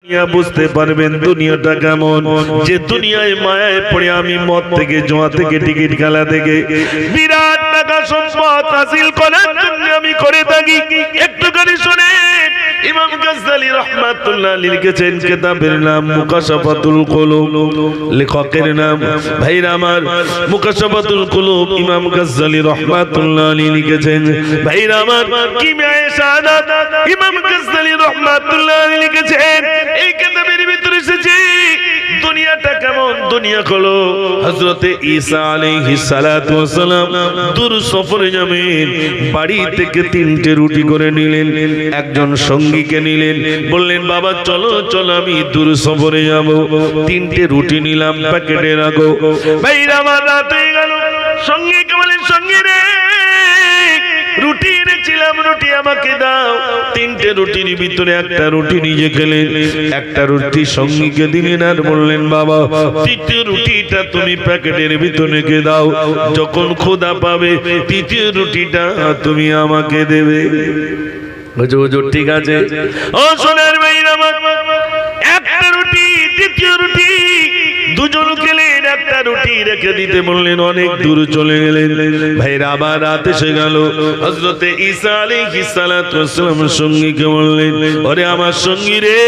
বুঝতে পারবেন দুনিয়াটা কেমন। যে দুনিয়ায় মায়ায় পড়ে আমি মদ থেকে জুয়া থেকে টিকিট খেলা থেকে বিরাট টাকা সম্পদ হাসিল করার জন্য আমি করে থাকি। একটুখানি শুনে ইমাম গাজ্জালী রাহমাতুল্লাহ আলাইহি লিখেছেন, কিতাবের নাম মুকাশাফাতুল কুলুব, লেখকের নাম ভাইরা আমার মুকাশাফাতুল কুলুব ইমাম গাজ্জালী রাহমাতুল্লাহ আলাইহি লিখেছেন। ভাইরা আমার কিমিয়ায়ে শাহাদাত ইমাম গাজ্জালী রাহমাতুল্লাহ আলাইহি লিখেছেন। এই কিতাবের ভিতরে এসেছে দুনিয়াটা কেমন। দুনিয়া হলো হযরতে ঈসা আলাইহিস সালাতু ওয়াস সালাম দূর সফরে যাবেন, বাড়ি থেকে 3টে রুটি করে নিলেন, একজন সঙ্গীকে নিলেন, বললেন বাবা চলো চলো আমি দূর সফরে যাব। 3টে রুটি নিলাম, প্যাকেটে রাখো। ভাইরা আমার রাত হয়ে গেল, সঙ্গীকে বলেন সঙ্গী রে রুটি এনেছিলাম, রুটি আমাকে দাও। 3টে রুটির ভিতরে একটা রুটি নিজে খেলেন, একটা রুটি সঙ্গীকে দিলেন আর বললেন বাবা 3য় রুটিটা তুমি প্যাকেটের ভিতরে রেখে দাও, যখন ক্ষুধা পাবে 3য় রুটিটা তুমি আমাকে দেবে। হুজুর ঠিক আছে। ও সোনার ভাইরা আমার, একটা রুটি 2য় রুটি দুজন খেলেন, একটা রুটি রেখে দিতে বললেন, অনেক দূর চলে গেলেন। ভাইরা আবার রাত এসে গেল। হযরতে ঈসা আলাইহিস সালাতু ওয়াস সালাম সঙ্গীকে বললেন, ওরে আমার সঙ্গী রে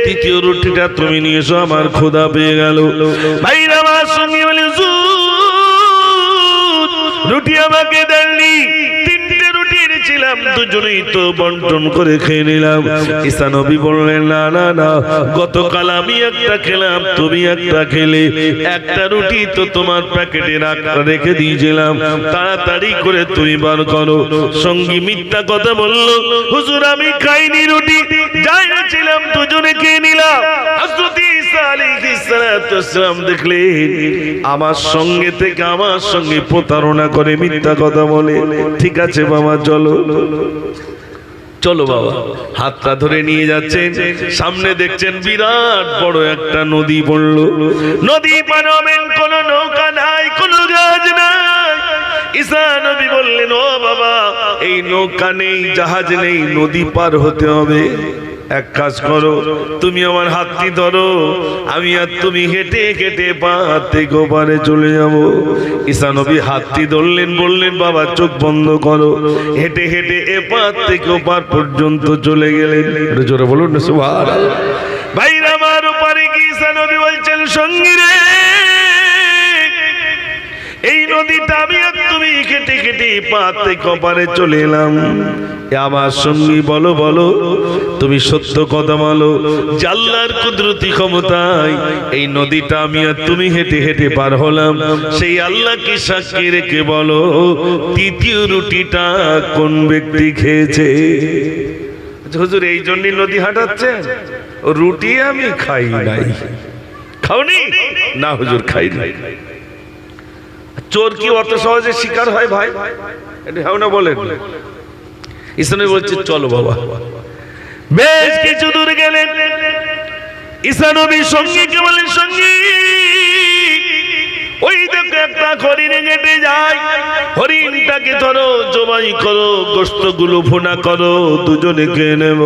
3য় রুটিটা তুমি নিয়ে এসো, আমার ক্ষুধা পেয়ে গেল। ভাইরা আমার সঙ্গী বলে রুটি আমাকে দেননি, 3টে রুটি এনেছিলাম, দুজনেই তো বন্টন করে খেয়ে নিলাম। ঈসা নবী বললেন না না না, গতকাল আমি একটা খেলাম, তুমি একটা খেলে, একটা রুটি তো তোমার প্যাকেটে রেখে দিয়েছিলাম, তাড়াতাড়ি করে তুমি বার করো। সঙ্গী মিথ্যা কথা বলল, হুজুর আমি খাইনি রুটি, যাই এনেছিলাম দুজনে খেয়ে নিলাম। হযরত ঈসা আলাইহিস সালাতু ওয়াস সালাম দেখলেন আমার সঙ্গে থেকে আমার সঙ্গে প্রতারণা করে মিথ্যা কথা বলে। ঠিক আছে বাবা চলো চলো বাবা, হাতটা ধরে নিয়ে যাচ্ছেন, সামনে দেখছেন বিরাট বড় একটা নদী পড়লো। নদী পার হবেন, কোন নৌকা নাই, কোন জাহাজ নাই। ঈসা নবী বললেন ও বাবা এই নৌকা নেই, জাহাজ নেই, নদী পার হতে হবে। এক কাজ করো, তুমি আমার হাতটি ধরো, আমি আর তুমি হেঁটে হেঁটে পার থেকে ওপারে চলে যাব। ঈসা নবী হাতটি ধরলেন, বললেন বাবা চোখ বন্ধ করো। হেঁটে হেঁটে এপার থেকে ওপার পর্যন্ত চলে গেলেন। জোরে বলুন না সুবহানাল্লাহ। ভাইরা আমার ওপারে কি ঈসা নবী বলছেন সঙ্গী রে এই নদীটা আমি আর তুমি কেটে কেটে পার থেকে ওপারে চলে এলাম। আমার সঙ্গী বলো বলো তুমি সত্য কথা বলো, আল্লাহর কুদরতি ক্ষমতায় এই নদীটা আমি আর তুমি হেঁটে হেঁটে পার হলাম, সেই আল্লাহকে সাক্ষী রেখে বলো 3য় রুটিটা কোন ব্যক্তি খেয়েছে। হুজুর এই জন্যই নদী হাঁটাচ্ছে, রুটি আমি খাই নাই। খাওনি? না হুজুর খাই নাই। চোর কি অত সহজে শিকার হয় ভাই? এটা হ্যাঁ না বলেন। ঈসা নবী বলছে চলো বাবা। বেশ কিছু দূর গেলেন, ঈসা নবী সঙ্গীকে বলেন সঙ্গী ওই দেখো একটা হরিণ হেঁটে যায়, হরিণটাকে ধরো, জবাই করো, গোশতগুলো ভুনা করো, দুজনে খেয়ে নেব।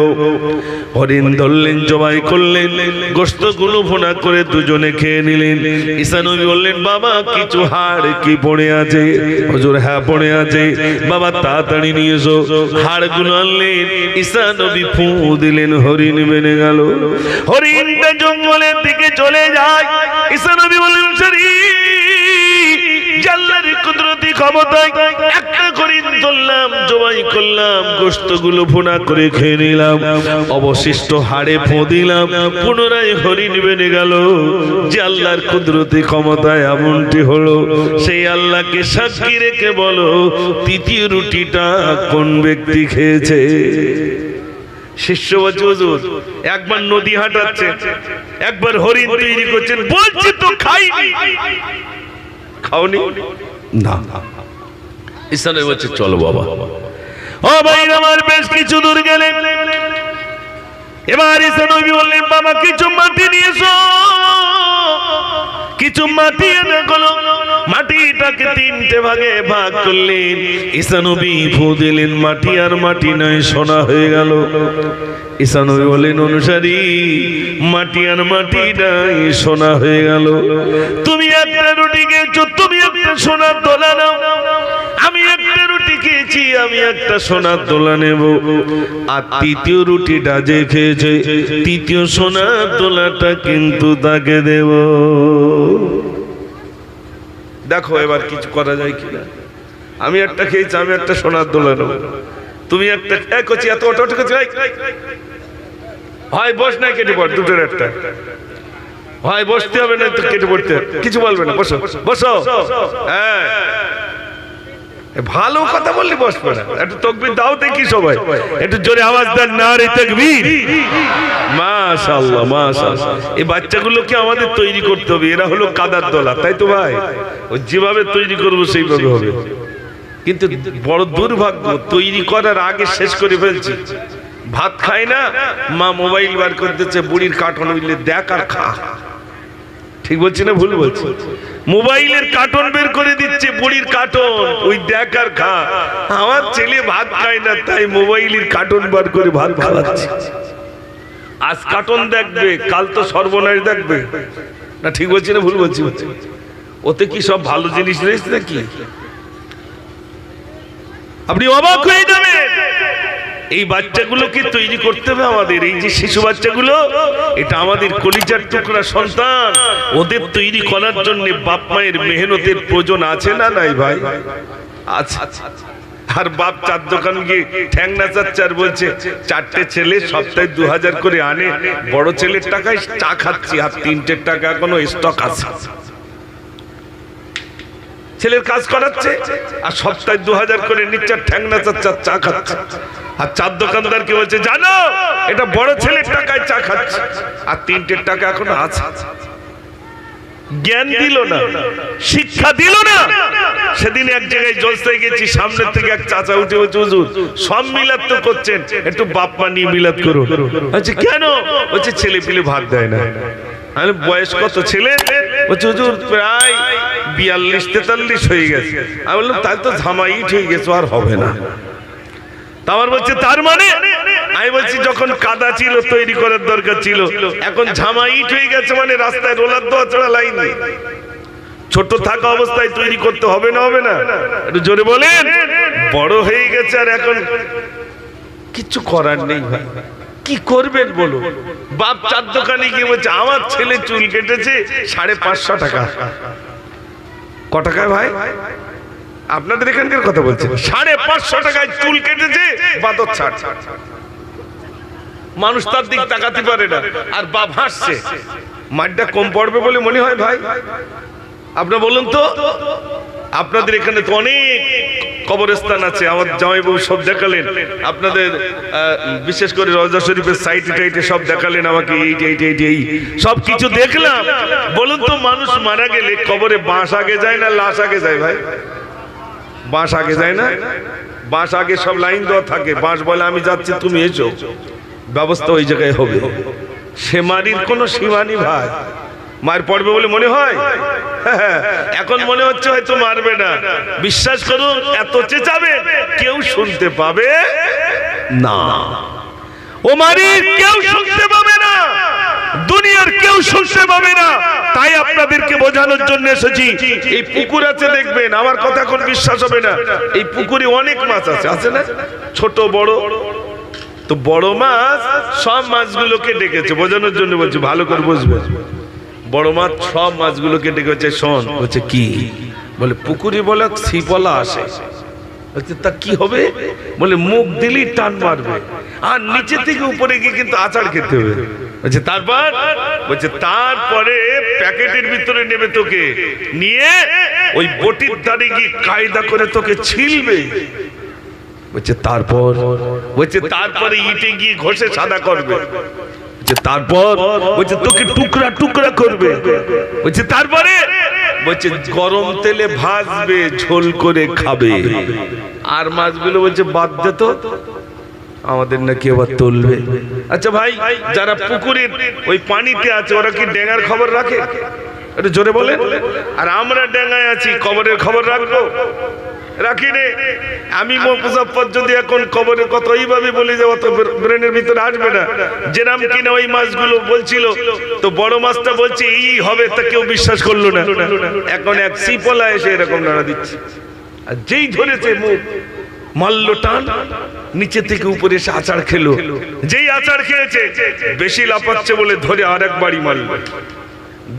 হরিণ ধরলেন, জবাই করলেন, গোশতগুলো ভুনা করে দুজনে খেয়ে নিলেন। ঈসা নবী বললেন বাবা কিছু হাড় কি পড়ে আছে? হুজুর হ্যাঁ পড়ে আছে। বাবা তাড়াতাড়ি নিয়ে এসো। হাড়গুলো আনলেন, ঈসা নবী ফু দিলেন, হরিণ বেড়ে গেল। হরিণটা জঙ্গলের দিকে চলে যায়। ঈসা নবী বললেন আল্লাহর কুদরতি ক্ষমতায় একটা হরিণ ধরলাম, জবাই করলাম, গোশতগুলো ভুনা করে খেয়ে নিলাম, অবশিষ্ট হাড়ে ফু দিলাম, পুনরায় হরিণ বেড়ে গেল। যে আল্লাহর কুদরতি ক্ষমতায় এমনটি হলো, সেই আল্লাহকে সাক্ষী রেখে বলো 3য় রুটিটা কোন ব্যক্তি খেয়েছে। শিষ্য বলছে হুজুর একবার নদী হাঁটাচ্ছে, একবার হরিণ তৈরি করছেন, বলছি তো খাইনি। খাওনি? না। ঈসা নবী বলছে চলো বাবা। ও ভাই আমার বেশ কিছু দূর গেলেন, এবার ঈসা নবী বললেন বাবা কিছু মাটি নিয়ে এসো। কিছু মাটি এনে গেল, মাটিটাকে তিনটে ভাগে ভাগ করলেন। ঈসা নবী ফু দিলেন, মাটি আর মাটি নয়, সোনা হয়ে গেল। ঈসা নবী বলেন, অনুসারী, মাটি আর মাটি নাই, সোনা হয়ে গেল। তুমি একটা রুটি খেয়েছো, তুমি একটা সোনার দোলা নাও। আমি একটা রুটি খেয়েছি, আমি একটা সোনার দোলা নেব। আর তৃতীয় রুটিটা যে খেয়েছে, তৃতীয় সোনার দোলাটা কিন্তু তাকে দেব। দেখো এবার কিছু করা যায় কিনা। আমি একটা খেয়েছি, আমি একটা সোনার দোলা নেব, তুমি একটা করছি, এত অটো করছি, হয় বস না, কেটে পড়, দুটোর একটা হয়, বসতে হবে না তো কেটে পড়তে, কিছু বলবে না, বসো বসো। হ্যাঁ, ভালো কথা বললি বসবে না, একটু তাকবীর দাও দেখি সবাই, একটু জোরে আওয়াজ দেন, নারে তাকবীর। মাশাআল্লাহ মাশাআল্লাহ। এই বাচ্চাগুলোকে আমাদের তৈরি করতে হবে, এরা হলো কাদার দোলা, তাই তো ভাই? ও যেভাবে তৈরি করবো সেইভাবে হবে। কিন্তু বড় দুর্ভাগ্য, তৈরি করার আগে শেষ করে ফেলছি। ভাত খায় না, মা মোবাইল বার করতেছে, বুড়ির কার্টুন উঠলে দেখ আর খা। ঠিক বলছি না ভুল বলছি? মোবাইলের কার্টুন বের করে দিচ্ছে, বুড়ির কার্টুন, ওই দেখ আর খা। আমার ছেলে ভাত খায় না, তাই মোবাইলের কার্টুন বার করে ভাত খাওয়াচ্ছে। আজ কার্টুন দেখবে, কাল তো সর্বনাশ দেখবে না। ঠিক বলছি না ভুল বলছি? ওতে কি সব ভালো জিনিস রয়েছে নাকি? আপনি অবাক হয়ে যাবেন। এই বাচ্চাগুলোকে তৈরি করতে হবে আমাদের। এই যে শিশু বাচ্চাগুলো, এটা আমাদের কলিজার টুকরা সন্তান। ওদের তৈরি করার জন্য বাপ মায়ের মেহনতের প্রয়োজন আছে না নাই ভাই? আচ্ছা, আর বাপ চার দোকান গিয়ে ঠ্যাংনা চাচ্ছে আর বলছে, চারটে ছেলে সপ্তাহে 2000 করে আনে, বড় ছেলের টাকায় চা খাচ্ছি, আর তিনটের টাকা এখনো স্টক আছে। ছেলের কাজ করাচ্ছে আর সপ্তাহে 2000 করে নিচ্ছে, ঠ্যাংনা চাচ্ছে, চা খাচ্ছে। আর চার দোকানদার কি বলছে জানো, এটা বড় ছেলের টাকায় চা খাচ্ছে, আর তিনটের টাকা এখনো আছে। জ্ঞান দিল না, শিক্ষা দিল না। সেদিন এক জায়গায় জলসায় গেছি, সামনে থেকে এক চাচা উঠে বলছে, হুজুর সব মিলাদ তো করছেন, একটু বাপ মা নিয়ে মিলাদ করুন। আচ্ছা কেন? বলছে ছেলে পিলে ভাত দেয় না। আমি বয়স কত ছেলে? বলছে হুজুর প্রায় 42-43 হয়ে গেছে। আমি বললাম তাই তো ঝামাইট হয়ে গেছে, আর হবে না। আমার বলছে তার মানে? আমি বলছি যখন কাদা ছিল তৈরি করার দরকার ছিল, এখন ঝামাইট হয়ে গেছে, মানে রাস্তায় রোলার দেওয়া ছাড়া লাইন নেই। ছোট থাকা অবস্থায় তৈরি করতে হবে না? হবে না? একটু জোরে বলেন। বড় হয়ে গেছে আর এখন কিছু করার নেই ভাই, কি করবেন বলো? বাপ চার দোকানে গিয়ে বলছে, আমার ছেলে চুল কেটেছে 550 টাকা। ক টাকায় ভাই? আপনাদের এখানকার কথা বলছে। 550 টাকায় চুল কেটেছে, বাদর ছাড়। মানুষ তার দিক তাকাতে পারে না, আর বাপ হাসছে। মারটা কম পড়বে বলে মনে হয় ভাই? আপনারা বলুন তো। আপনাদের এখানে তো অনেক কবরস্থান আছে, আমার জামাইবাবু সব দেখালেন। আপনাদের বিশেষ করে রওজা শরীফের সাইটে টাইটে সব দেখালেন আমাকে, এই সব কিছু দেখলাম। বলুন তো, মানুষ মারা গেলে কবরে বাঁশ আগে যায় না লাশ আগে যায় ভাই? বাঁশ আগে যায় না? বাঁশ আগে সব লাইন দেওয়া থাকে, বাঁশ বলে আমি যাচ্ছি তুমি এসো, ব্যবস্থা ওই জায়গায় হবে। সে মারির কোনো সীমা নেই ভাই। মার পড়বে বলে মনে হয়? এখন মনে হচ্ছে হয়তো মারবে না। বিশ্বাস করুন, এত চেঁচাবে কেউ শুনতে পাবে না। ও মারির কেউ শুনতে পাবে না, দুনিয়ার কেউ শুনতে পাবে না। তাই আপনাদেরকে বোঝানোর জন্য এসেছি। এই পুকুর আছে দেখবেন, আমার কথা এখন বিশ্বাস হবে না, এই পুকুরে অনেক মাছ আছে, আছে না? ছোট বড়। তো বড় মাছ সব মাছগুলোকে ডেকেছে, বোঝানোর জন্য বলছি, ভালো করে বুঝবে। বড় মাছ সব মাছগুলোকে ডেকেছে, শোন। বলছে কি? বলে পুকুরে বলে ছিপলা আসে। বলছে তা কি হবে? বলে মুখ দিলেই টান মারবে, আর নিচে থেকে উপরে গিয়ে কিন্তু আচার খেতে হবে। বলছে তারপর? বলছে তারপরে প্যাকেটের ভিতরে নেবে তোকে, নিয়ে ওই বটির ধারে গিয়ে কায়দা করে তোকে ছিলবে। বলছে তারপর? বলছে তারপরে ইটে গিয়ে ঘষে সাদা করবে। তারপর? বলছে তোকে টুকরা টুকরা করবে। বলছে তারপরে? বলছে গরম তেলে ভাজবে, ঝোল করে খাবে। আর মাছগুলো বলছে বাদ দে তো, আমাদের নাকি আবার তুলবে। আচ্ছা ভাই, যারা পুকুরের ওই পানিতে আছে ওরা কি ডেঙ্গার খবর রাখে? একটু জোরে বলেন। আর আমরা ডেঙ্গায় আছি, কবরের খবর রাখবো? রাখি রে। আমি মুজাফফর যদি এখন কবরের কথা এইভাবে বলি যে অত ব্রেনের ভিতরে আসবে না। যেরাম কিনা ওই মাছগুলো বলছিল, তো বড় মাছটা বলছে এই হবে, তা কেউ বিশ্বাস করলো না। এখন এক সিপলা এসে এরকম নাড়া দিচ্ছে, আর যেই ধরেছে মুখ মারল টান, নিচে থেকে উপরে এসে আচার খেলো। যেই আচার খেয়েছে বেশি লাফাচ্ছে বলে ধরে আর একবারই মারল,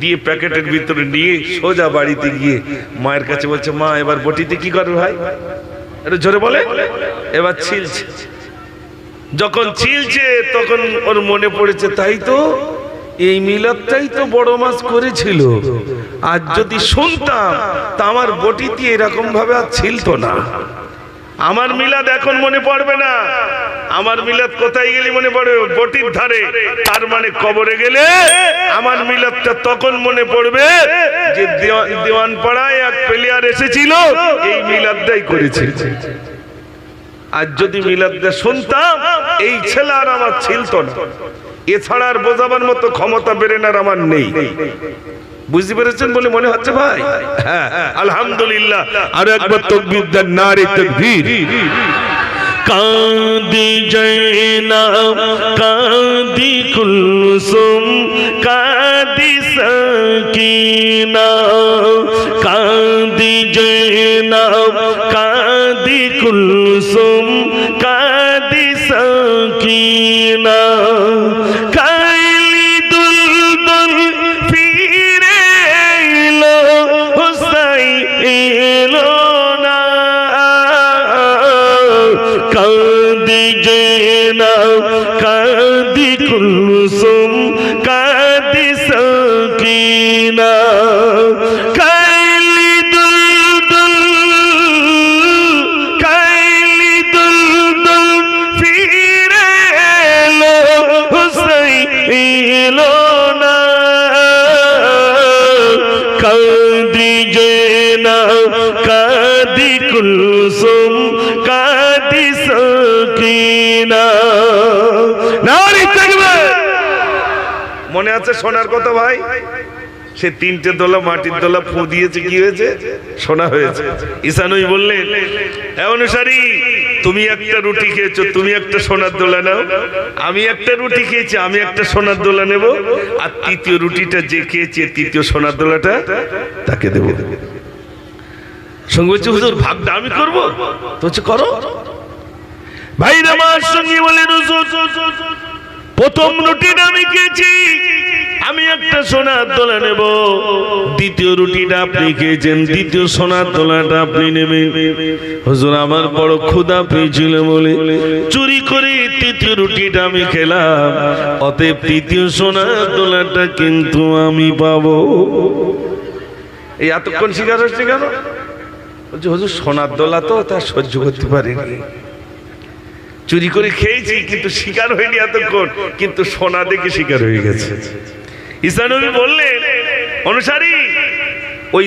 দিয়ে প্যাকেটের ভিতরে নিয়ে সোজা বাড়িতে গিয়ে মায়ের কাছে বলছে, মা এবার বটিতে কি করো ভাই? একটু জোরে বলে। এবার ছিলছে। যখন ছিলছে তখন ওর মনে পড়েছে, তাই তো এই মিলাদটাই তো বড় মাছ করেছিল। আর যদি শুনতাম তা আমার বটিতে এরকম ভাবে আর ছিলতো না। আমার মিলাদ এখন মনে পড়বে না। আমার মিলাদ কোথায় গেলে মনে পড়বে? বটির ধারে। তার মানে কবরে গেলে আমার মিলাদটা তখন মনে পড়বে যে দেওয়ান পাড়ায় এক প্লেয়ার এসেছিল, এই মিলাদটাই করেছিল। আর যদি মিলাদটা শুনতাম এই ছেলে আর আমার ছিলতো না। এছাড়া আর বোঝাবার মতো ক্ষমতা বেরেনার আমার নেই। বুঝতে পেরেছেন বলে মনে হচ্ছে ভাই? হ্যাঁ, আলহামদুলিল্লাহ। আর একবার তাকবীর দেন, নারে তাকবীর। কাঁদি জয়নাব, কাঁদি কুলসুম, কাঁদি সাকিনা, কাঁদি জয়নাব, কাঁদি কুলসুম, কাঁদি সাকিনা, কাঁদি জয়নাব, কাঁদি কুলসুম, কাঁদি সাকিনা, কাইলি দুলদুল, কাইলি দুলদুল ফিরে এলো, হুসাইন এলো না। কাঁদি জয়নাব, কাঁদি কুলসুম, কাঁদি সাকিনা। নারে তাকবীর। মনে আছে সোনার কথা ভাই? সে তিনটে দোলা মাটির দোলা ফু দিয়েছে, কি হয়েছে? সোনা হয়েছে। ঈসা নবী বললেন, হে অনুসারী, তুমি একটা রুটি খেয়েছো, তুমি একটা সোনার দোলা নাও। আমি একটা রুটি খেয়েছি, আমি একটা সোনার দোলা নেব। আর তৃতীয় রুটিটা যে খেয়েছে, তৃতীয় সোনার দোলাটা তাকে দেব। সঙ্গে বলছে, হুজুর ভাগটা আমি করবো? তো হচ্ছে করো। ভাইরা আমার সঙ্গে বলেন, হুজুর প্রথম রুটিটা আমি খেয়েছি, আমি একটা সোনার দোলা নেব। দ্বিতীয় রুটিটা আপনি খেয়েছেন, দ্বিতীয় সোনার দোলাটা আপনি নেবেন। হুজুর আমার বড় ক্ষুধা পেয়েছিল বলে চুরি করে তৃতীয় রুটিটা আমি খেলাম, অতএব তৃতীয় সোনার দোলাটা কিন্তু আমি পাবো। এই এতক্ষণ শিকার হচ্ছে কেন? বলছে, হুজুর সোনার দোলা তো তা সহ্য করতে পারিনি, চুরি করে খেয়েছি কিন্তু শিকার হয়নি এতক্ষণ, কিন্তু সোনা দেখে শিকার হয়ে গেছে। ঈসা নবী বললেন, অনুসারী ওই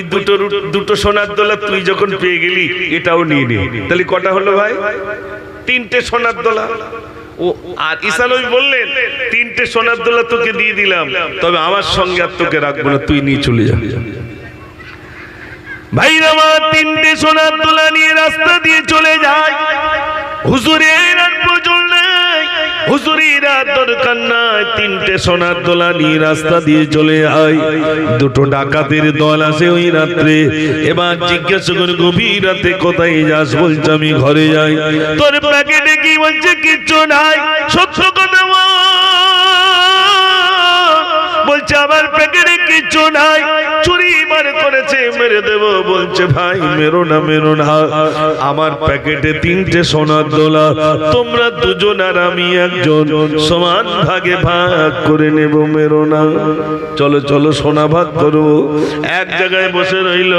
দুটো সোনার দোলা তুই যখন পেয়ে গেলি, এটাও নিয়ে নে। তাহলে কটা হলো ভাই? তিনটে সোনার দোলা। ও আর ঈসা নবী বললেন, তিনটে সোনার দোলা তোকে দিয়ে দিলাম, তবে আমার সঙ্গে আর তোকে রাখবো না, তুই নিয়ে চলে যা। ভাইরা আমার তিনটে সোনার দোলা নিয়ে রাস্তা দিয়ে চলে যায়। হুজুরের আর প্রয়োজন নাই, হুজুরের আর দরকার নাই, তিনটে সোনার দোলা নিয়ে রাস্তা দিয়ে চলে যায়। দুটো ডাকাতের দল আসে ওই রাত্রে। এবার জিজ্ঞাসা করে, গভীর রাতে কোথায় যাস? বলছে আমি ঘরে যাই। তোর প্যাকেটে কি? বলছে কিচ্ছু নাই। সত্য কথা বলছে, আমার প্যাকেটে কিচ্ছু নাই, চুরি বার করেছে, মেরে দেব। বলছে, ভাই মেরো না, মেরো না, আমার প্যাকেটে তিনটে সোনার দোলা, তোমরা দুজন আর আমি একজন সমান ভাগে ভাগ করে নেব, মেরো না। চলো চলো সোনা ভাগ করবো। এক জায়গায় বসে রইল।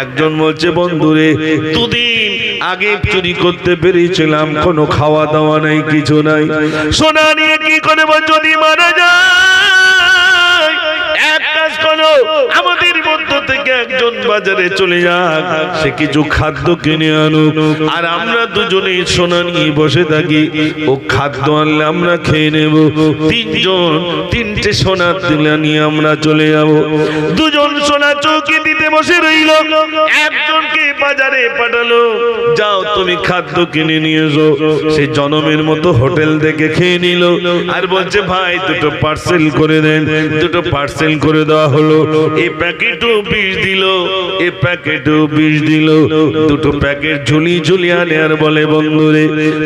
একজন বলছে, বন্ধুরে দুদিন আগে চুরি করতে পেরেছিলাম, কোনো খাওয়া দাওয়া নাই, কিছু নাই, সোনা নিয়ে কি করব? যদি মারা যায়, এক কাজ করো, আমাদের মধ্য থেকে থেকে একজন বাজারে চলে যাক, সে কিছু খাদ্য কিনে আনুক, আর আমরা দুজনেই সোনা নিয়ে বসে থাকি। ও খাদ্য আনলে আমরা খেয়ে নেব। তিনজন তিনটে সোনার তুলা নিয়ে আমরা চলে যাব। দুজন সোনা চৌকি দিতে বসে রইল, একজনকে বাজারে পাঠালো, যাও তুমি খাদ্য কিনে নিয়ে এসো। সে জনমের মতো হোটেল থেকে খেয়ে নিল, আর বলছে ভাই দুটো পার্সেল করে দেন। দুটো পার্সেল করে দেওয়া হলো। এই প্যাকেটও বিষ দিল, এই প্যাকেটও বিষ দিল। দুটো প্যাকেট ঝুলি ঝুলি আনে, আর বলে বন্ধুরে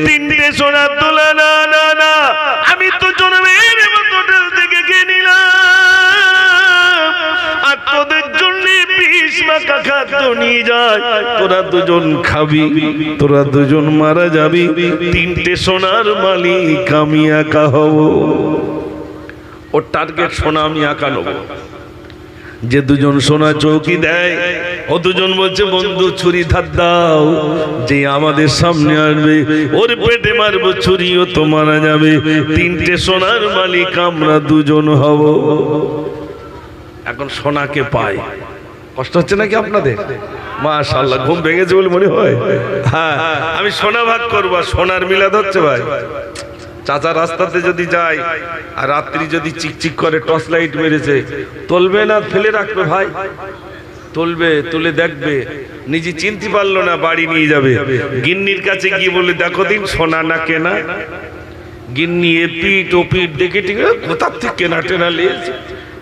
তিনটে সোনার তোলা না না না, আমি তো জনমের মতো হোটেল থেকে খেয়ে নিলাম, আর তোদের জন্য বিষ মাখা খাদ্য নিয়ে যায়, তোরা দুজন খাবি, তোরা দুজন মারা যাবি। তিনটে সোনার মালিক আমি একা হব। ওর টার্গেট সোনা আমি একা নেব। যে দুজন সোনা চৌকি দেয়, ও দুজন বলছে বন্ধু ছুরি ধার দাও, যে আমাদের সামনে আসবে ওর পেটে মারবো ছুরি, ও তো মারা যাবে। তিনটে সোনার মালিক আমরা দুজন হব। এখন সোনাকে পাই, কষ্ট হচ্ছে নাকি আপনাদের? মাশাআল্লাহ, ঘুম ভেঙেছে বলে মনে হয়। হ্যাঁ, আমি সোনা ভাগ করবো, সোনার মিলাদ হচ্ছে ভাই। চাচা রাস্তাতে যদি যায় আর রাত্রি যদি চিকচিক করে টর্চ লাইট মেরেছে, তুলবে না ফেলে রাখবে ভাই? তুলবে, তুলে দেখবে, নিজে চিনতে পারলো না, বাড়ি নিয়ে যাবে। গিন্নির কাছে গিয়ে বলে দেখো দিন সোনা না কেনা। গিন্নি এপিট ওপিট দেখে ঠিক কোথার থেকে কেনা টেনা লিয়েছে,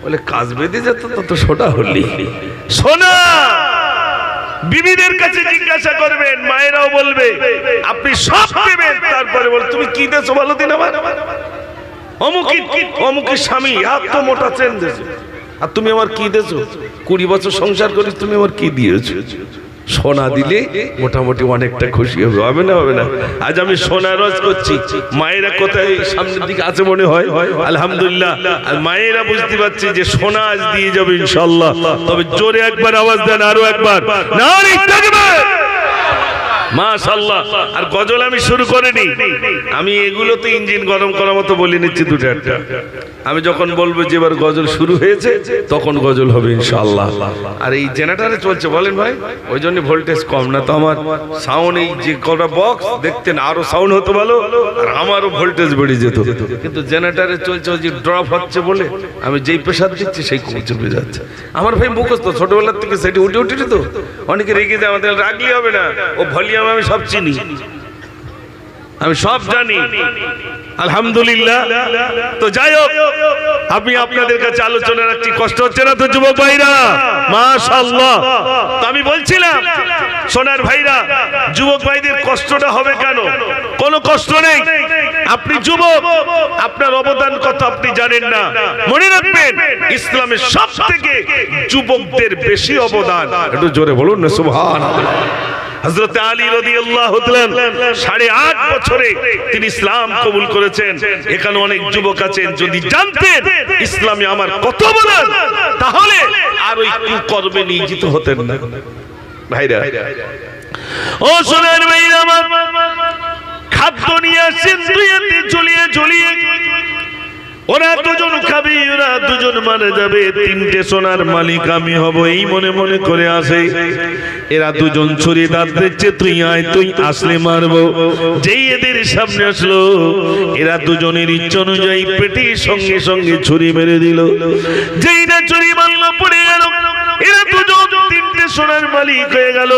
বলে কাজ বেঁধে যেত তত সোনা হলি। সোনা বিবিদের কাছে জিজ্ঞাসা করবেন, মায়েরাও বলবে আপনি সব দেবেন, তারপরে বল তুমি কি দেছো বলো দিন আমার। অমুকের স্বামী এত মোটা চেন দিয়েছে, আর তুমি আমার কি দেছো? 20 বছর সংসার করিস, তুমি আমার কি দিয়েছো? সোনা দিলে মোটামুটি অনেকটা খুশি হবে, হবে না? হবে না? আজ আমি সোনা রোজ করছি, মায়েরা কোথায় সামনের দিকে আছে মনে হয়, আলহামদুলিল্লাহ। আর মায়েরা বুঝতে পারছে যে সোনা আজ দিয়ে যাবে ইনশাআল্লাহ। তবে জোরে একবার আওয়াজ দেন, আরো একবার নারে তাকবীর, মাশাআল্লাহ। আর গজল আমি শুরু করিনি, আমি এগুলোতে ইঞ্জিন গরম করার মতো বলে নিচ্ছি দুটো একটা। আমি যখন বলবো যে এবার গজল শুরু হয়েছে, তখন গজল হবে ইনশাআল্লাহ। আর এই জেনারেটরে চলছে বলেন ভাই, ওই জন্য ভোল্টেজ কম, না তো আমার সাউন্ড এই যে কটা বক্স দেখতেন আরো সাউন্ড হতো ভালো, আর আমারও ভোল্টেজ বেড়ে যেত। কিন্তু জেনারেটরে চলছে ওই যে ড্রপ হচ্ছে বলে আমি যেই প্রেসার দিচ্ছি সেই চলে যাচ্ছে। আমার ভাই মুখস্থ ছোটবেলার থেকে সেটি উঠে উঠে তো, অনেকে রেগে যায়, আমাদের রাগলি হবে না, ও ভলিউম আমি সব চিনি, আমি সব জানি, আলহামদুলিল্লাহ। তো যাই হোক, আমি আপনাদের কাছে আলোচনা রাখছি, কষ্ট হচ্ছে না তো যুবক ভাইরা? মাশাআল্লাহ। তো আমি বলছিলাম সোনার ভাইরা, যুবক ভাইদের কষ্টটা হবে কেন? কোনো কষ্ট নেই, আপনি যুবক, আপনার অবদান কত আপনি জানেন না। মনে রাখবেন ইসলামের সবথেকে যুবকদের বেশি অবদান। একটু জোরে বলুন না সুবহানাল্লাহ। হযরত আলী রাদিয়াল্লাহু তাআলা 8.5 বছরে তিনি ইসলাম কবুল করেছেন। এখানে অনেক যুবক আছেন, যদি জানতেন ইসলামে আমার কত অবদান, তাহলে আর ওই কুকর্মে নিয়োজিত হতেন না। ভাইরা ও সোনার ভাইরা আমার, খাদ্য নিয়ে আসেন দুইয়াতে ঝুলিয়ে ঝুলিয়ে, ওরা দুজন খাবে, ওরা দুজন মারা যাবে, তিনটে সোনার মালিক আমি হব, এই মনে মনে করে আসে। এরা দুজন ছুরি দাঁত দিচ্ছে, তুই আয়, তুই আসলে মারবো। যেই এদের সামনে আসলো, এরা দুজনের ইচ্ছা অনুযায়ী পেটের সঙ্গে সঙ্গে ছুরি মেরে দিল। যেই না ছুরি মারলো, পড়ে গেল। এরা দুজন তিনটে সোনার মালিক হয়ে গেল।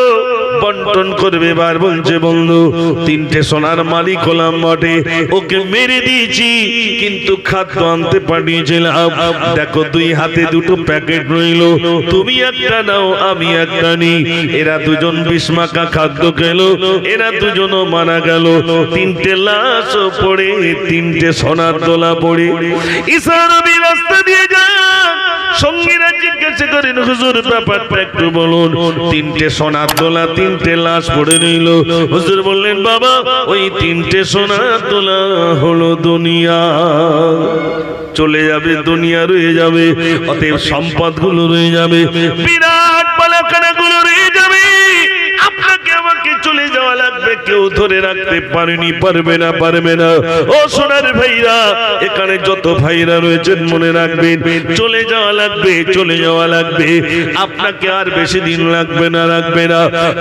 বন্টন করবে, এবার বলছে বন্ধু তিনটে সোনার মালিক হলাম বটে, ওকে মেরে দিয়েছি, কিন্তু খাদ্য আনতে পাঠিয়েছিলাম। দেখো দুই হাতে দুটো প্যাকেট রইল, তুমি একটা নাও, আমি একটা নিই। এরা দুজন বিস্মাকা খাদ্য খেলো, এরা দুজনও মারা গেল। তিনটে লাশ পড়ে, তিনটে সোনার দোলা পড়ে। ঈসা নবী রাস্তা দিয়ে যায়, সঙ্গীরা জিজ্ঞাসা করেন হুজুর ব্যাপারটা একটু বলুন। তিনটে সোনার দোলা, তিনটে লাশ পড়ে রইল। হুজুর বললেন বাবা, ওই তিনটে সোনার দোলা হলো দুনিয়া, চলে যাবে, দুনিয়া রয়ে যাবে, অতএব সম্পদ গুলো রয়ে যাবে, বিরাট বালাখানা গুলো রয়ে যাবে। আপনাকে আমাকে চলে যাওয়া লাগবে, কেউ ধরে রাখতে পারবে না। ও সোনার ভাইরা, এখানে যত ভাইরা রয়েছেন মনে রাখবেন, চলে যাওয়া লাগবে। আপনাকে আর বেশি দিন লাগবে না।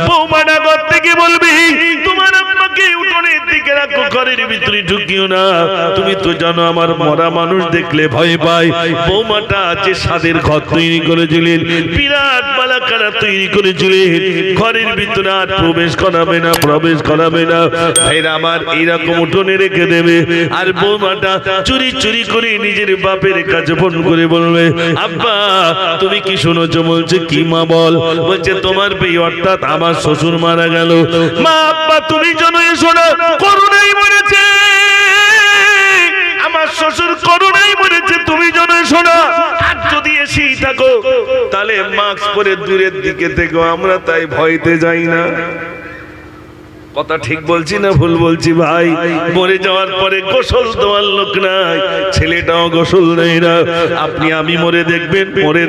বৌমাটা ঘর থেকে বলবি, তোমার আম্মাকে উঠোনের দিকে রাখো, ঘরের ভিতরে ঢুকিও না। তুমি তো জানো আমার মরা মানুষ দেখলে ভয় পায়। বৌমাটা যে সাদের ঘর তৈরি করেছিলেন, বিরাট বালাকারা তৈরি করেছিলেন, ঘরের ভিতরে আর প্রবেশ করাবে না। ভাইরা আমার, এইরকম উঠোনে রেখে দেবে। আর বৌমাটা চুরি করে নিজের বাপের কাছে ফোন করে বলবে, আব্বা তুমি কি শুনেছো? বলছে কি মা বল? বলছে তোমার ভাই অর্থাৎ আমার শ্বশুর মারা গেল। মা আব্বা তুমি জানো এসো না, করুণাই মরেছে, আমার শ্বশুর করুণাই মরেছে, তুমি জানো এসো না। আর যদি এসেই থাকো তাহলে মাস্ক পরে দূরের দিকে থেকো, আমরা তাই ভয়তে যাই না। কথা ঠিক বলছি না ভুল বলছি ভাই? মরে যাওয়ার পরে গোসল দেওয়ার লোক নাই, ছেলেটাও গোসল দেয় না। আপনি আমি মরে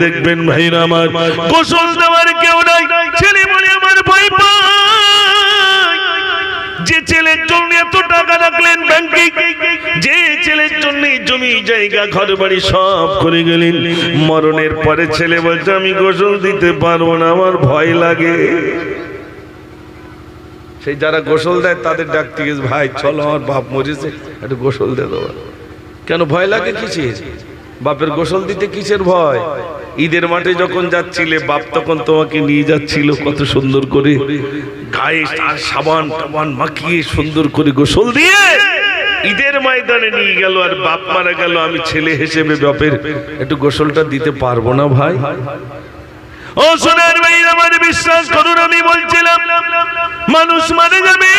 দেখবেন ভাইরা আমার, গোসল দেওয়ার কেউ নাই। ছেলে বলে আমার ভয় পায়। যে ছেলের জন্য এত টাকা রাখলেন ব্যাংকে, যে ছেলের জন্য জমি জায়গা ঘর বাড়ি সব করে গেলেন, মরণের পরে ছেলে বলছে আমি গোসল দিতে পারবো না, আমার ভয় লাগে। সেই যারা গোসল দেয় তাদের ডাকতে গেছে, ভাই চলো আমার বাপ মরেছে, একটু গোসল দিয়ে দেবো। কেন ভয় লাগে কিসের? বাপের গোসল দিতে কিসের ভয়? ঈদের মাঠে যখন যাচ্ছিলে বাপ তখন তোমাকে নিয়ে যাচ্ছিল কত সুন্দর করে গায়ে সাবান টাবান মাখিয়ে সুন্দর করে গোসল দিয়ে ঈদের ময়দানে নিয়ে গেল। আর বাপ মারা গেল, আমি ছেলে হিসেবে বাপের একটু গোসলটা দিতে পারবো না ভাই? ও সোনার ভাই আমার বিশ্বাস করুন, আমি বলছিলাম মানুষ মারা যাবে,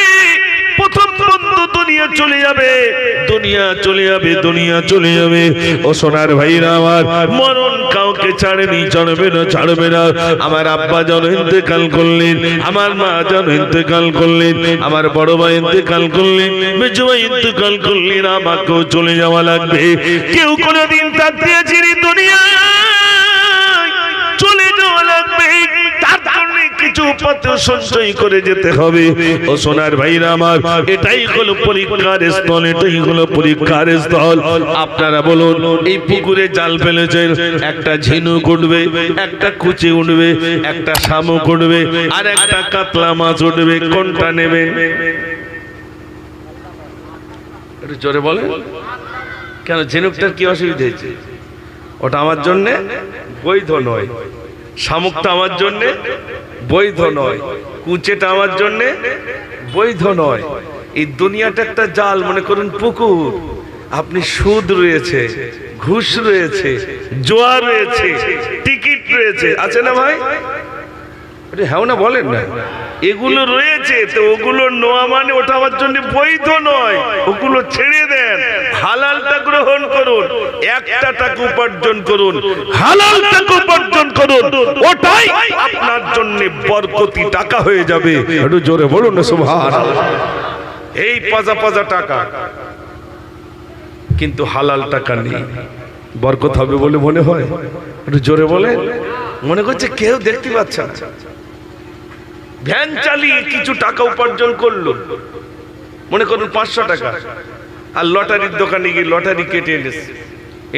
প্রথম বন্ধু দুনিয়া চলে যাবে। ও সোনার ভাইরা আমার, মরণ কাউকে ছাড়বে না। আমার আব্বা যেন ইন্তেকাল করলেন, আমার মা যেন ইন্তেকাল করলেন, আমার বড় ভাই ইন্তেকাল করলেন, মেজো ভাই ইন্তেকাল করলেন, আমাকেও চলে যাওয়া লাগবে। কেউ কোনোদিন থাকতে চিনি দুনিয়া চলে যাওয়া লাগবে, তার জন্য কিছু পথ সঞ্চয় করে যেতে হবে। ও সোনার ভাইরা আমার, এটাই হলো পরীক্ষার স্থল। আপনারা বলুন, এই পুকুরে জাল ফেলেছেন, একটা ঝিনুক উঠবে, একটা কুচি উঠবে, একটা শামুক উঠবে, আর একটা কাতলা মাছ উঠবে, কোনটা নেবেন? একটু জোরে বলেন। কেন ঝিনুকটার কি অসুবিধা হয়েছে? ওটা আমার জন্য বৈধ নয়, শামুকটা আমার জন্য বৈধ নয়, কুচেটা আমার জন্য বৈধ নয়। এই দুনিয়াটা একটা জাল, মনে করুন পুকুর। আপনি সুদ রয়েছে, ঘুষ রয়েছে, জোয়া রয়েছে, টিকিট রয়েছে, আছে না ভাই? হ্যাঁ না বলেন না, এগুলো রয়েছে। তো ওগুলো নেওয়া মানে ওটা আমার জন্য বৈধ নয়, ওগুলো ছেড়ে দেন, হালালটা গ্রহণ করুন, একটা টাকা উপার্জন করুন, হালাল টাকা উপার্জন করুন, ওটাই আপনার জন্য বরকতি টাকা হয়ে যাবে। একটু জোরে বলুন না সুবহানাল্লাহ। এই পাজা টাকা কিন্তু হালাল টাকা নেই, বরকত হবে বলে মনে হয়? একটু জোরে বলে। মনে করছে কেউ দেখতে পাচ্ছে না, ভ্যান চালিয়ে কিছু টাকা উপার্জন করলো, মনে করুন 500 টাকা, আর লটারির দোকানে গিয়ে লটারি কেটে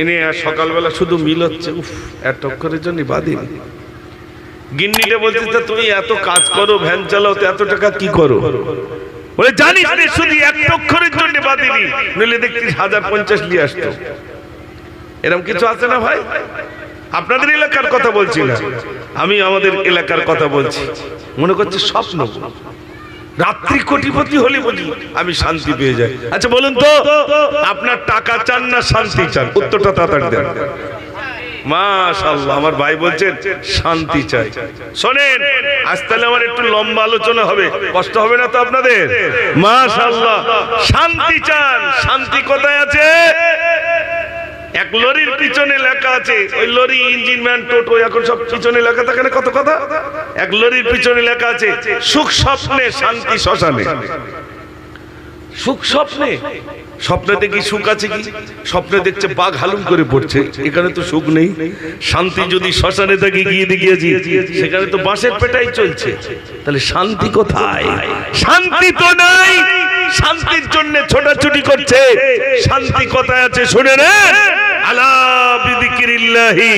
এনে আর সকালবেলা শুধু মিল হচ্ছে, উফ এত অক্ষরের জন্য বাদিন। গিন্নিটা বলছে তুমি এত কাজ করো, ভ্যান চালাও, তো এত টাকা কি করো? বলে জানিস না শুধু এক অক্ষরের জন্য বাদিনি, নইলে দেখতিস 1050 নিয়ে আসতো। এরকম কিছু আছে না ভাই? আপনাদের এলাকার কথা বলছি না, আমি আমাদের এলাকার কথা বলছি। মনে করছে স্বপ্ন, রাত্রি কোটিপতি হলে বুঝি আমি শান্তি পেয়ে যাই। আচ্ছা বলুন তো, আপনার টাকা চান না শান্তি চান? উত্তরটা তাড়াতাড়ি দেন। মাশাআল্লাহ, আমার ভাই বলছেন শান্তি চাই। শোনেন, আজ তাহলে আমার একটু লম্বা আলোচনা হবে, কষ্ট হবে না তো আপনাদের? মাশাআল্লাহ, শান্তি চান। শান্তি কোথায় আছে? এক লরির পিছনে লেখা আছে, ওই লরি, ইঞ্জিন ম্যান, টোটো, এখন সব পিছনে লেখা থাকে না কত কথা। এক লরির পিছনে লেখা আছে সুখ স্বপ্নে শান্তি শ্মশানে। সুখ স্বপ্নে, স্বপ্নে দেখি সুখ আছে কি? স্বপ্নে দেখছে বাঘ হালুম করে পড়ছে, এখানে তো সুখ নেই। শান্তি যদি শ্মশানে থাকে গিয়ে দেখিয়েছি, সেখানে তো বাঁশের পেটাই চলছে, তাহলে শান্তি কোথায়? শান্তি তো নাই। শান্তির জন্য ছোটাছুটি করছে, শান্তি কোথায় আছে শুনে রে? আলা বিযিকরিল্লাহি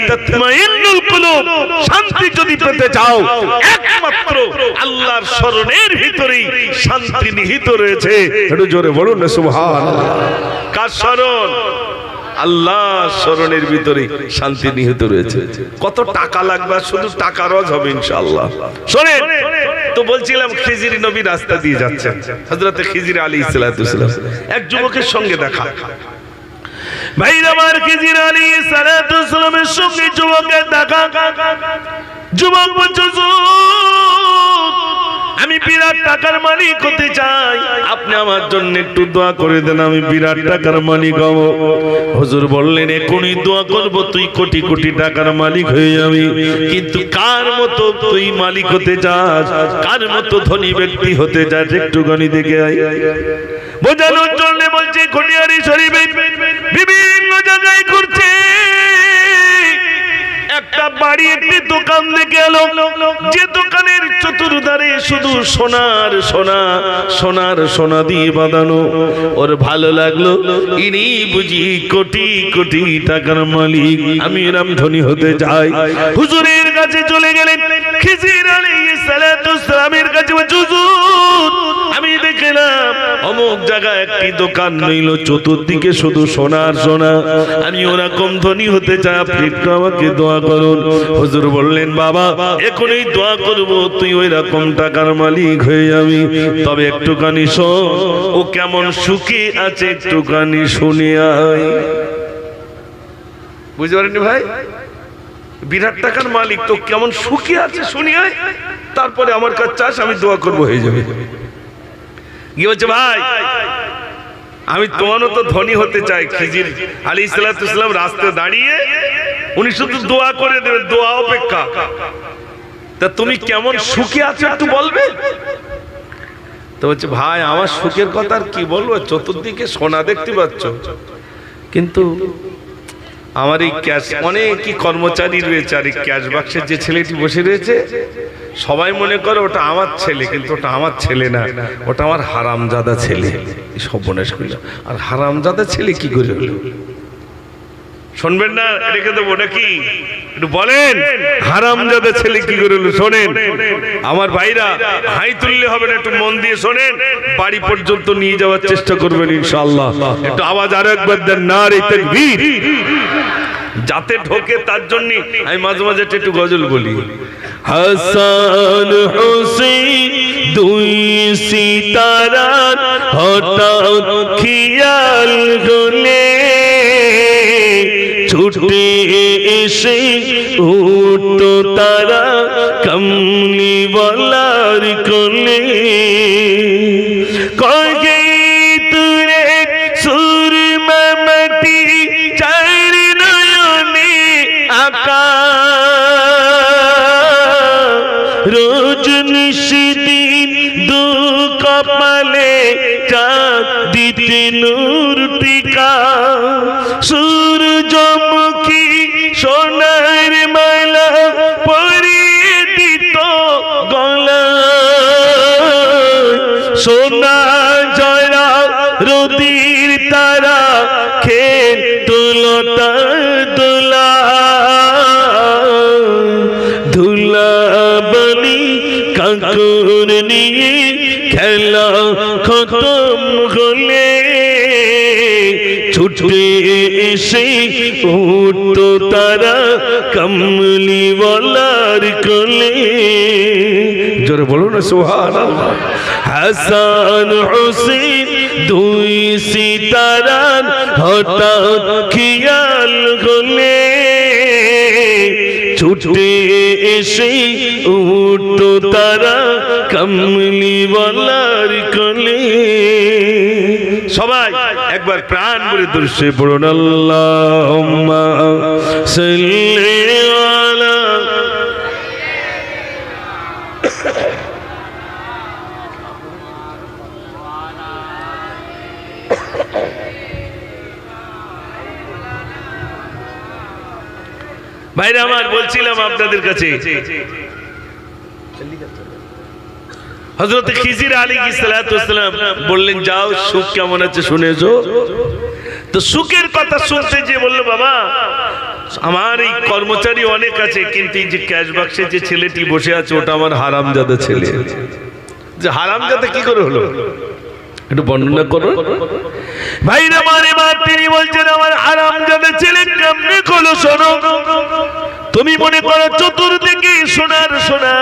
তাতমাইন্নুল কুলুব। শান্তি যদি পেতে চাও একমাত্র আল্লাহর স্মরণের ভিতরেই শান্তি নিহিত রয়েছে। একটু জোরে বলুন না সুবহানাল্লাহ। কার স্মরণ? আল্লাহর স্মরণের ভিতরে শান্তি নিহিত রয়েছে। কত টাকা লাগবে? শুধু টাকা রজ হবে ইনশাআল্লাহ। শুনেন তো, বলছিলাম খিজির নবী রাস্তা দিয়ে যাচ্ছেন, হযরতে খিজির আলাইহিস সালাম। এক যুবকের সঙ্গে দেখা। ভাইরা আমার, খিজির আলাইহিস সালামের সঙ্গে যুবকের দেখা। যুবক বলছে, আমি বিরাট টাকার মালিক হতে চাই, আপনি আমার জন্য একটু দোয়া করে দেন, আমি বিরাট টাকার মালিক হব। হুজুর বললেন, এখনই দোয়া করব, তুই কোটি কোটি টাকার মালিক হয়ে যাবি, কিন্তু কার মতো তুই মালিক হতে চাস, কার মতো ধনী ব্যক্তি হতে চাস, একটুখানি দেখে আয়। বোঝানোর জন্য বলছে, খনিয়ারি শরীফে বিভিন্ন জায়গায় ঘুরছে, একটা বাড়ি একটি দোকান দেখে এলো, যে দোকানের চতুর্ধারে শুধু সোনার সোনা, সোনার সোনা দিয়ে বাঁধানো। ওর ভালো লাগলো, ইনি বুঝি কোটি কোটি টাকার মালিক, আমি এরম ধনী হতে চাই। হুজুরের কাছে চলে গেলেন, খিজির আলাইহিস সালামের কাছে। হুজুর, আমি দেখলাম অমুক জায়গায় একটি দোকান নিল, চতুর্দিকে শুধু সোনার সোনা, আমি ওরকম ধনী হতে চাই, আপনি একটু আমাকে দোয়া করুন। হুজুর বললেন, বাবা এখনই দোয়া করব, তুই ওই রকম টাকার মালিক হয়ে যাবি, তবে একটুখানি শোন, ও কেমন সুখী আছে একটুখানি শুনে আয়। বুঝতে পারেননি ভাই? বিরাট টাকার মালিক তো কেমন সুখী আছে শুনে আয়, তারপরে আমার কাছে চাস, আমি দোয়া করব, হয়ে যাবে। কি বলছে, ভাই আমি তোমার তো ধনী হতে চাই। খিজির আলাইহিস সালাম রাস্তায় দাঁড়িয়ে, উনি শুধু দোয়া করে দেবেন, দোয়া অপেক্ষা। তা তুমি কেমন সুখী আছো একটু বলবে? তো বলছে, ভাই আমার সুখের কথা আর কি বলবো, চতুর্দিকে সোনা দেখতে পাচ্ছ, কিন্তু আমার এই ক্যাশ, অনেকই কর্মচারী রয়েছে, আর এই ক্যাশ বাক্সের যে ছেলেটি বসে রয়েছে, সবাই মনে করে ওটা আমার ছেলে, কিন্তু ওটা আমার ছেলে না, ওটা আমার হারামজাদা ছেলে। সর্বনাশ করল। আর হারামজাদা ছেলে কি করে হলো? শুনবেন না? রেখে দেবো নাকি? একটু বলেন, হারামজাদা ছেলে কি করে হলো? শোনেন আমার ভাইরা, হাই তুললে হবে না, একটু মন দিয়ে শোনেন, বাড়ি পর্যন্ত নিয়ে যাওয়ার চেষ্টা করবেন ইনশাআল্লাহ। একটু আওয়াজ আরো একবার দেন, নারে তাকবীর। যাতে ঢোকে তার জন্য আমি মাঝে মাঝে একটু গজল বলি। হাসান হুসেইন দুই সিতারা হঠাৎ খেয়াল হলে, ছুটে এসে উঠতো তারা কমলিওয়ালার কোলে। কয়ে তুরে সুরমা মাটি চার নয়নে আকা, রোজ নিশিদিন দু কপালে চাঁদ দিতে নূর টিকা, সূর্যমুখী সোনার মালা পরিয়ে দিত গলা, সোনা জয়া রুদির তারা খেত লতা দোলা, ধুলা বলি কাকুর নিয়ে খেলা খতম হলে, ছুটে এসে উঠতো তারা কমলিওয়ালার কোলে। জোরে বলো না সুবহানাল্লাহ। হাসান হুসেইন দুই সিতারা হঠাৎ খেয়াল হলে, ছুটে এসে উঠতো তারা কমলিওয়ালার কোলে। সবাই একবার প্রাণ ভরে দরুদ পড়ুন, আল্লাহুম্মা সাল্লি আলা। ভাইরা আমার, বলছিলাম আপনাদের কাছে হযরত খিজির আলাইহিস সালাম বললেন, যাও সুখ কেমন আছে শুনেছো? তো সুখের কথা শুনতে যে বলল, বাবা আমার এই কর্মচারী অনেক আছে, কিন্তু এই যে ক্যাশ বাক্সে যে ছেলেটি বসে আছে ওটা আমার হারামজাদা ছেলে। যে হারামজাদা কি করে হলো একটু বর্ণনা করো ভাইরা আমার। এবার তিনি বলছেন, আমার হারামজাদা ছেলে কেমনে হলো শোনো। তুমি মনে করো চতুর্দিকে সোনার সোনা,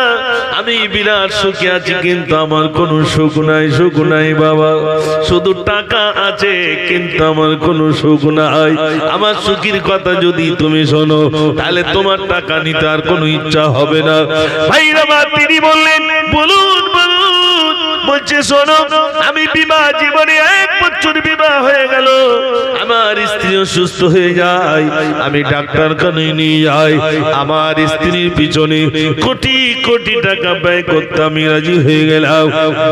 আমি বিরাট সুখে আছি, কিন্তু আমার কোনো সুখ নাই, সুখ নাই বাবা। শুধু টাকা আছে কিন্তু আমার কোনো সুখ নাই। আমার সুখের কথা যদি তুমি শোনো তাহলে তোমার টাকা নিতে আর কোনো ইচ্ছা হবে না। ভাইরা আমার, তিনি বললেন, বলুন বলুন। বলছে, শোনো, আমি বিবাহ জীবনে 1 বছর বিবাহ হয়ে গেল, আমার স্ত্রী অসুস্থ হয়ে যায়, আমি ডাক্তার কানে নিয়ে যাই, আমার স্ত্রীর পিছনে কোটি কোটি টাকা ব্যয় করতে আমি রাজি হয়ে গেলাম।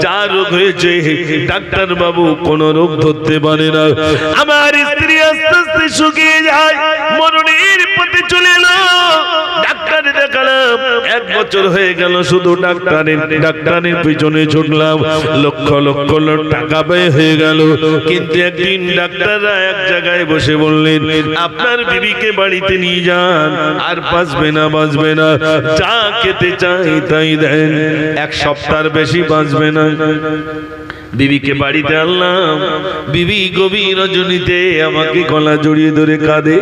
যা রোগ হয়েছে ডাক্তার বাবু কোন রোগ ধরতে পারে না। আমার স্ত্রী আস্তে আস্তে শুকিয়ে যায়, মরণের পথে চলে এলো। ডাক্তার দেখালাম, 1 বছর হয়ে গেল, শুধু ডাক্তারের পিছনে ছুটলাম, লক্ষ লক্ষ টাকা ব্যয় হয়ে গেল। কিন্তু একদিন ডাক্তাররা এক জায়গায় বসে বললেন, আপনার বিবিকে বাড়িতে নিয়ে যান, আর বাঁচবে না, বাঁচবে না, যা খেতে চাই তাই দেন, 1 সপ্তাহের বেশি বাঁচবে না। বিবিকে বাড়িতে আনলাম, বিবি গভীর রজনীতে আমাকে গলা জড়িয়ে ধরে কাঁদে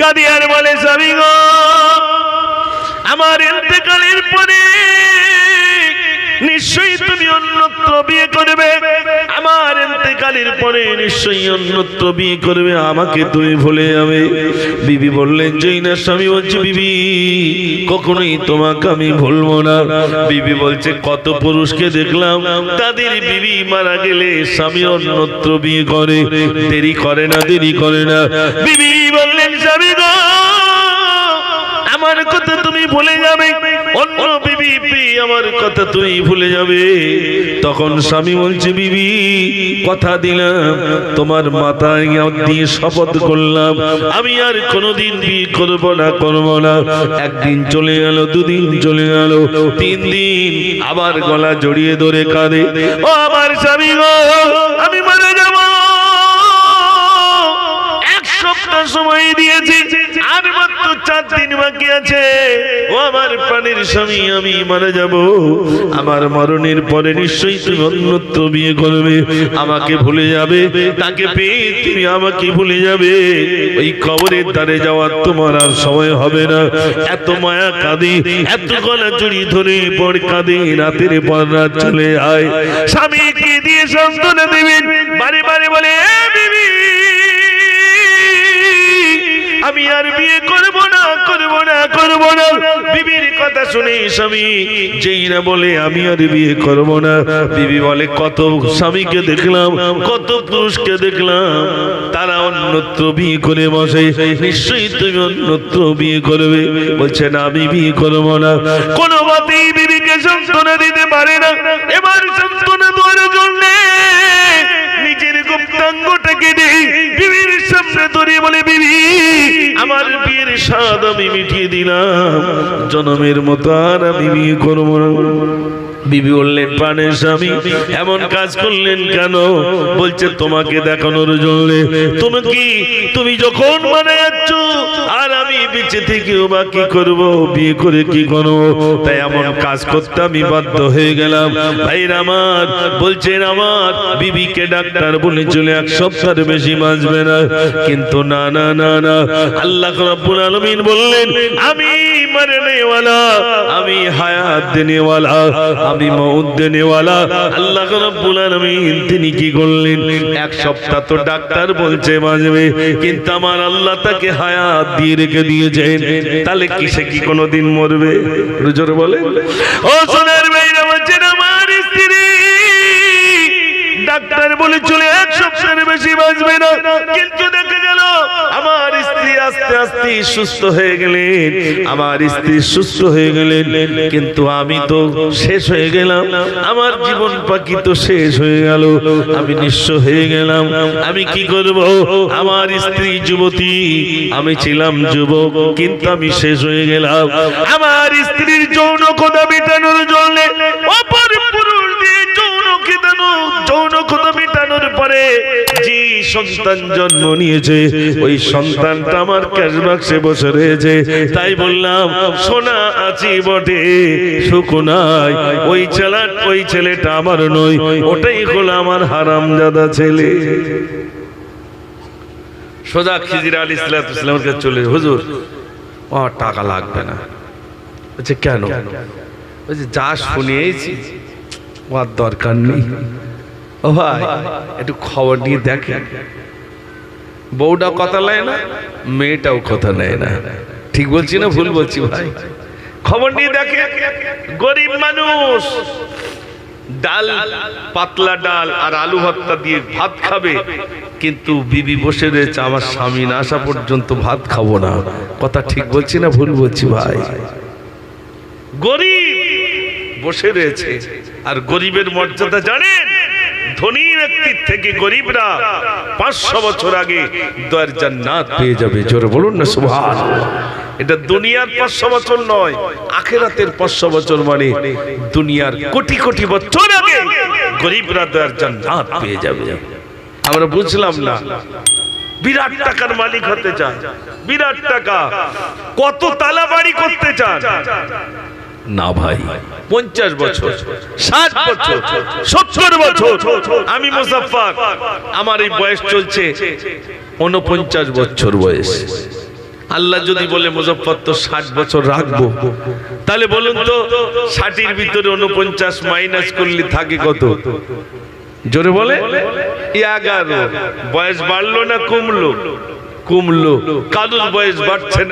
কাঁদে আর বলে, স্বামী গো, আমার ইন্তেকালের পরে নিশ্চয়ই তুমি অন্যত্র বিয়ে করবে, আমার ইন্তেকালের পরে নিশ্চয়ই অন্যত্র বিয়ে করবে, আমাকে তুমি ভুলে যাবে। বিবি বললেন, জৈনা স্বামী বলছে, বিবি কখনোই তোমাকে আমি ভুলবো না। বিবি বলছে, কত পুরুষকে দেখলাম তাদের বিবি মারা গেলে স্বামী অন্যত্র বিয়ে করে, দেরি করে না, দেরি করে না। বিবি বললেন, স্বামী গো, আমার কথা তুমি ভুলে যাবে, অন্য বিবি আমার কথা তুমি ভুলে যাবে। তখন স্বামী বলছে, বিবি কথা দিলাম, তোমার মাথায় দিয়ে শপথ করলাম, আমি আর কোনোদিন বিয়ে করব না, করব না। একদিন চলে গেল, 2 দিন চলে গেল, 3 দিন আবার গলা জড়িয়ে ধরে কাঁদে, ও আমার স্বামী গো, আমি মারা যাব, 1 সপ্তাহ সময় দিয়েছি, আর মাত্র 4 দিন বাকি আছে, ও আমার প্রাণের স্বামী, আমি মারা যাব, আমার মরণের পরে নিশ্চয়ই তুমি অন্যত্র বিয়ে করবে, আমাকে ভুলে যাবে, তাকে পেয়ে তুমি আমাকে ভুলে যাবে, ওই কবরের ধারে যাওয়ার তোমার আর সময় হবে না। এত মায়া কাঁদে, এত গলা জড়িয়ে ধরে পর কাঁদে, রাতের পর রাত চলে আয়। স্বামীকে দিয়ে সান্ত্বনা দেবেন, বারে বারে বলে, বিবি আমি আর বিয়ে করব না, করব না, করব না। বিবির কথা শুনে স্বামী যেই না বলে আমি আর বিয়ে করব না, বিবি বলে, কত স্বামীকে দেখলাম, কত পুরুষকে দেখলাম, তারা অন্যত্র বিয়ে করে বসে, নিশ্চয়ই তুমি অন্যত্র বিয়ে করবে। বলছে, না, আমি বিয়ে করব না। কোনো মতেই বিবিকে সান্ত্বনা দিতে পারে না। এবার সান্ত্বনা দেওয়ার জন্য নিজের গুপ্তাঙ্গটাকে দিয়ে বিবির সামনে ধরে বলে, বিবি আমার বিয়ের স্বাদ আমি মিটিয়ে দিলাম, জনমের মতো আর আমি বিয়ে করবো না। বিবি বললেন, প্রাণের স্বামী এমন কাজ করলেন কেন? বলছে, তোমাকে দেখানোর জন্য। তুমি যখন মারা যাচ্ছ, আর আমি বেঁচে থেকেও বা কি করবো, বিয়ে করে কি করবো, তাই এমন কাজ করতে আমি বাধ্য হয়ে গেলাম। ভাইরা আমার, বলছেন, আমার বিবিকে ডাক্তার বলে চলে 1 সপ্তাহের বেশি বাঁচবে না, কিন্তু না না না না, আল্লাহ রাব্বুল আলামিন বললেন, আমি মরনেওয়ালা, আমি হায়াত দেনেওয়ালা, আমি মউত দেনেওয়ালা। আল্লাহ রাব্বুল আলামিন তিনি কি করলেন, 1 সপ্তাহ তো ডাক্তার বলছে বাঁচবে, কিন্তু আমার আল্লাহ তাকে হায়াত দিয়ে রেখে দিয়েছেন, তাহলে কিসে কি কোনোদিন মরবে? জোরে বলে, ও সোনার ভাইরা, বলছেন, আমার স্ত্রী ডাক্তার বলে চলে 1 সপ্তাহের বেশি বাঁচবে না, কিন্তু দেখা গেল আমার স্ত্রী আস্তে আস্তে সুস্থ হয়ে গেলেন, আমার স্ত্রী সুস্থ হয়ে গেলেন, কিন্তু আমি তো শেষ হয়ে গেলাম, আমার জীবন পাখি তো শেষ হয়ে গেল, আমি নিঃস্ব হয়ে গেলাম। আমি কি করব? আমার স্ত্রী যুবতী, আমি ছিলাম যুবক, কিন্তু আমি শেষ হয়ে গেলাম। আমার স্ত্রীর যৌন ক্ষুধা মেটানোর জন্য অপর পুরুষ দিয়ে যৌন ক্ষুধা মেটানোর পরে যে সন্তান জন্ম নিয়েছে, ওই সন্তানটা আমার ক্যাশ বাক্সে বসে রয়েছে। তাই বললাম, সোনা আছি বটে সুখ নাই, ওই ছেলেটা আমার নয়, ওটাই হলো আমার হারামজাদা ছেলে। সোজা খিজির আলাইহিস সালামের কাছে চলে, হুজুর ও টাকা লাগবে না। বলছে কেন? বলছে যা শুনিয়েছি ওর দরকার নেই। ও ভাই একটু খবর নিয়ে দেখে, বউটা কথা নেয় না, মেয়েটাও কথা নেয় না। ঠিক বলছি না ভুল বলছি ভাই? খবর নিয়ে দেখে, গরিব মানুষ ডাল, পাতলা ডাল আর আলু ভর্তা দিয়ে ভাত খাবে, কিন্তু বিবি বসে রয়েছে আমার স্বামী না আসা পর্যন্ত ভাত খাবো না। কথা ঠিক বলছি না ভুল বলছি ভাই? গরিব বসে রয়েছে, আর গরিবের মর্যাদা জানেন? ধনী ব্যক্তির থেকে গরিবরা 500 বছর আগে দয়ার জান্নাত পেয়ে যাবে। জোরে বলুন না সুবহানাল্লাহ। এটা দুনিয়ার 500 বছর নয়, আখিরাতের 500 বছর, মানে দুনিয়ার কোটি কোটি বছর আগে গরিবরা দয়ার জান্নাত পেয়ে যাবে। আমরা বুঝলাম না, বিরাট টাকার মালিক হতে চান, বিরাট টাকা, কত তালা বাড়ি করতে চান না ভাই? 50 বছর, 60 বছর, 70 বছর। আমি মুজাফফর, আমার এই বয়স চলছে 49 বছর বয়স। আল্লাহ যদি বলে মুজাফফর তো 60 বছর রাখবো, তাহলে বলুন তো 60-এর ভিতরে 49 মাইনাস করলে থাকে কত? জোরে বলে 11। বয়স বাড়লো না কমলো? কমলো। কারোর বয়স বাড়ছে না।